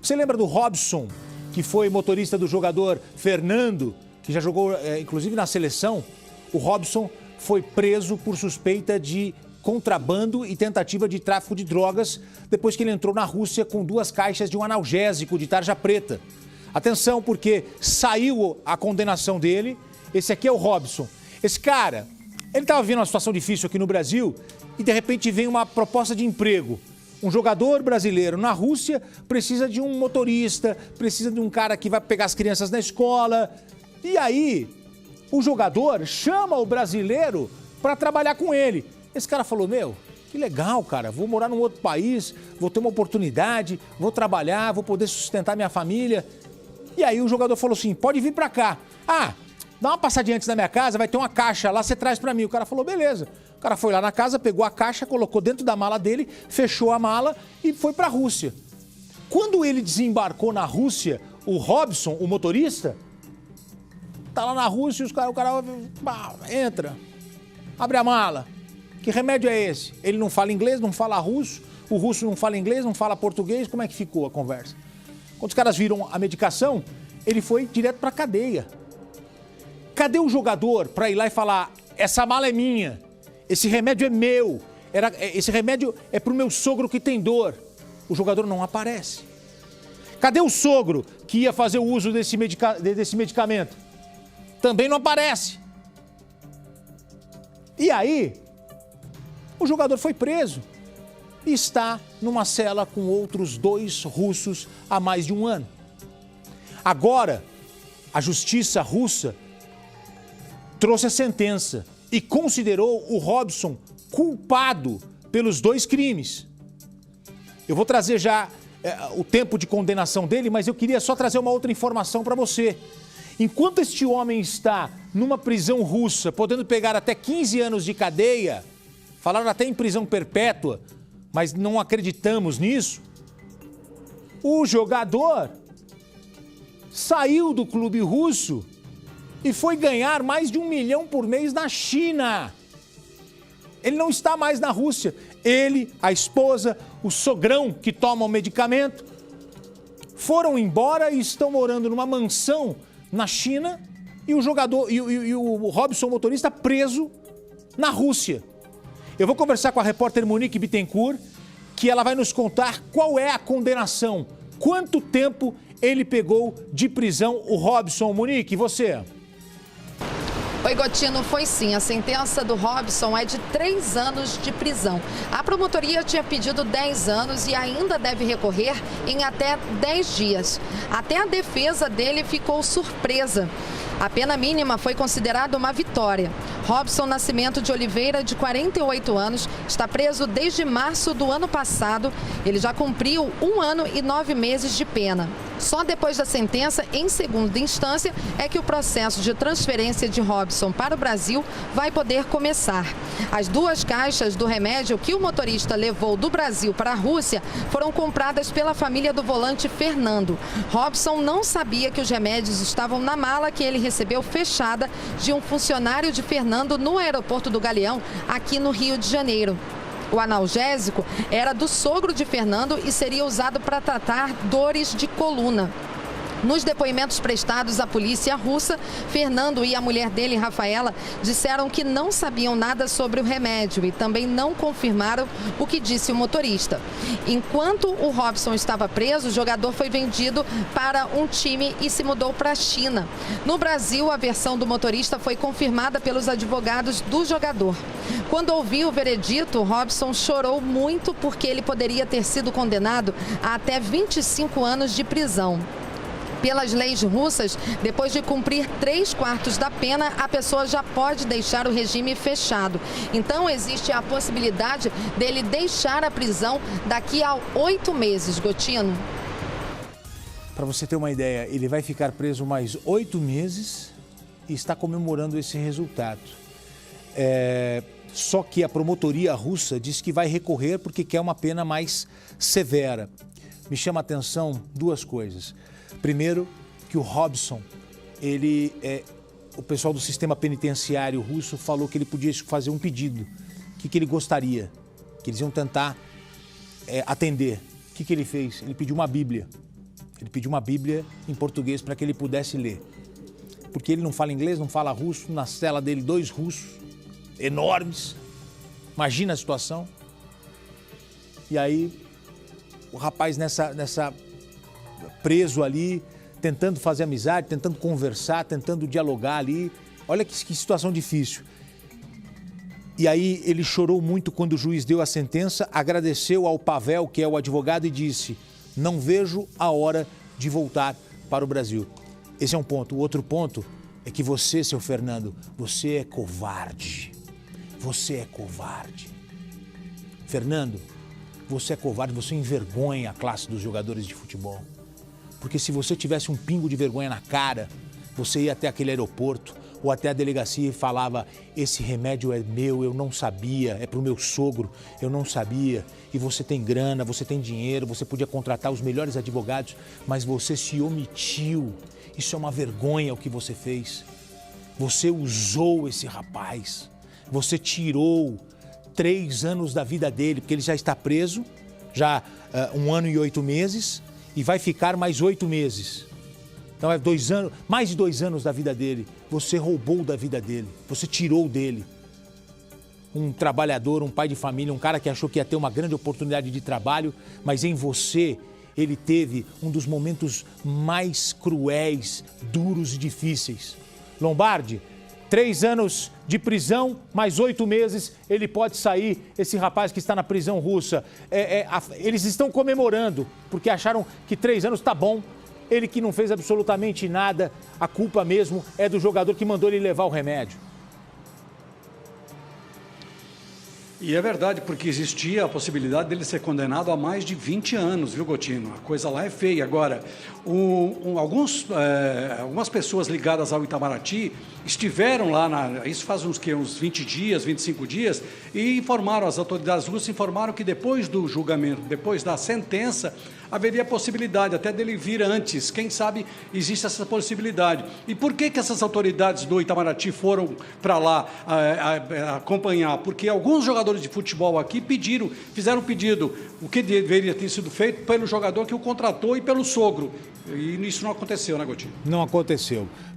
Você lembra do Robson, que foi motorista do jogador Fernando, que já jogou, inclusive, na seleção? O Robson foi preso por suspeita de contrabando e tentativa de tráfico de drogas depois que ele entrou na Rússia com 2 caixas de um analgésico de tarja preta. Atenção, porque saiu a condenação dele. Esse aqui é o Robson. Esse cara, ele estava vivendo uma situação difícil aqui no Brasil e de repente vem uma proposta de emprego. Um jogador brasileiro na Rússia precisa de um motorista, precisa de um cara que vai pegar as crianças na escola. E aí, o jogador chama o brasileiro para trabalhar com ele. Esse cara falou, meu, que legal, cara, vou morar num outro país, vou ter uma oportunidade, vou trabalhar, vou poder sustentar minha família. E aí o jogador falou assim, pode vir para cá. Ah, dá uma passadinha antes da minha casa, vai ter uma caixa lá, você traz para mim. O cara falou, beleza. O cara foi lá na casa, pegou a caixa, colocou dentro da mala dele, fechou a mala e foi para a Rússia. Quando ele desembarcou na Rússia, o Robson, o motorista, tá lá na Rússia e o cara entra, abre a mala. Que remédio é esse? Ele não fala inglês, não fala russo, o russo não fala inglês, não fala português, como é que ficou a conversa? Quando os caras viram a medicação, ele foi direto para a cadeia. Cadê o jogador para ir lá e falar, essa mala é minha, esse remédio é meu, esse remédio é pro meu sogro que tem dor? O jogador não aparece. Cadê o sogro que ia fazer o uso desse medicamento? Também não aparece. E aí, o jogador foi preso e está numa cela com outros 2 russos há mais de 1 ano. Agora, a justiça russa trouxe a sentença e considerou o Robson culpado pelos 2 crimes. Eu vou trazer já o tempo de condenação dele, mas eu queria só trazer uma outra informação para você. Enquanto este homem está numa prisão russa, podendo pegar até 15 anos de cadeia, falaram até em prisão perpétua, mas não acreditamos nisso, o jogador saiu do clube russo e foi ganhar mais de 1 milhão por mês na China. Ele não está mais na Rússia. Ele, a esposa, o sogrão que toma o medicamento, foram embora e estão morando numa mansão na China e o jogador e o Robson, motorista, preso na Rússia. Eu vou conversar com a repórter Monique Bittencourt, que ela vai nos contar qual é a condenação, quanto tempo ele pegou de prisão, o Robson. Monique, você? Oi, Gotino, foi sim. A sentença do Robson é de 3 anos de prisão. A promotoria tinha pedido 10 anos e ainda deve recorrer em até 10 dias. Até a defesa dele ficou surpresa. A pena mínima foi considerada uma vitória. Robson Nascimento de Oliveira, de 48 anos, está preso desde março do ano passado. Ele já cumpriu 1 ano e 9 meses de pena. Só depois da sentença, em segunda instância, é que o processo de transferência de Robson para o Brasil vai poder começar. As 2 caixas do remédio que o motorista levou do Brasil para a Rússia foram compradas pela família do volante Fernando. Robson não sabia que os remédios estavam na mala que ele recebeu fechada de um funcionário de Fernando no aeroporto do Galeão, aqui no Rio de Janeiro. O analgésico era do sogro de Fernando e seria usado para tratar dores de coluna. Nos depoimentos prestados à polícia russa, Fernando e a mulher dele, Rafaela, disseram que não sabiam nada sobre o remédio e também não confirmaram o que disse o motorista. Enquanto o Robson estava preso, o jogador foi vendido para um time e se mudou para a China. No Brasil, a versão do motorista foi confirmada pelos advogados do jogador. Quando ouviu o veredito, Robson chorou muito porque ele poderia ter sido condenado a até 25 anos de prisão. Pelas leis russas, depois de cumprir 3/4 da pena, a pessoa já pode deixar o regime fechado. Então, existe a possibilidade dele deixar a prisão daqui a 8 meses, Gotino. Para você ter uma ideia, ele vai ficar preso mais 8 meses e está comemorando esse resultado. Só que a promotoria russa diz que vai recorrer porque quer uma pena mais severa. Me chama a atenção 2 coisas. Primeiro, que o Robson, o pessoal do sistema penitenciário russo falou que ele podia fazer um pedido. O que ele gostaria? Que eles iam tentar atender. O que ele fez? Ele pediu uma Bíblia. Ele pediu uma Bíblia em português para que ele pudesse ler. Porque ele não fala inglês, não fala russo, na cela dele 2 russos, enormes. Imagina a situação. E aí, o rapaz preso ali, tentando fazer amizade, tentando conversar, tentando dialogar ali. Olha que situação difícil. E aí ele chorou muito quando o juiz deu a sentença, agradeceu ao Pavel, que é o advogado, e disse: não vejo a hora de voltar para o Brasil. Esse é um ponto. O outro ponto é que você, seu Fernando, você é covarde. Você é covarde. Fernando, você é covarde, você envergonha a classe dos jogadores de futebol. Porque se você tivesse um pingo de vergonha na cara, você ia até aquele aeroporto ou até a delegacia e falava: esse remédio é meu, eu não sabia, é pro meu sogro, eu não sabia. E você tem grana, você tem dinheiro, você podia contratar os melhores advogados, mas você se omitiu. Isso é uma vergonha o que você fez. Você usou esse rapaz, você tirou 3 anos da vida dele, porque ele já está preso, já 1 ano e 8 meses, e vai ficar mais 8 meses. Então é 2 anos, mais de 2 anos da vida dele. Você roubou da vida dele, você tirou dele. Um trabalhador, um pai de família, um cara que achou que ia ter uma grande oportunidade de trabalho, mas em você ele teve um dos momentos mais cruéis, duros e difíceis. Lombardi, 3 anos de prisão, mais 8 meses, ele pode sair, esse rapaz que está na prisão russa. Eles estão comemorando, porque acharam que 3 anos tá bom. Ele que não fez absolutamente nada, a culpa mesmo é do jogador que mandou ele levar o remédio. E é verdade, porque existia a possibilidade dele ser condenado a mais de 20 anos, viu, Gotino? A coisa lá é feia. Agora, algumas pessoas ligadas ao Itamaraty estiveram lá, isso faz uns 20 dias, 25 dias, e informaram, as autoridades russas informaram que depois do julgamento, depois da sentença, haveria possibilidade até dele vir antes. Quem sabe existe essa possibilidade. E por que essas autoridades do Itamaraty foram para lá acompanhar? Porque alguns jogadores de futebol aqui fizeram pedido, o que deveria ter sido feito pelo jogador que o contratou e pelo sogro. E isso não aconteceu, né, Gotinho? Não aconteceu.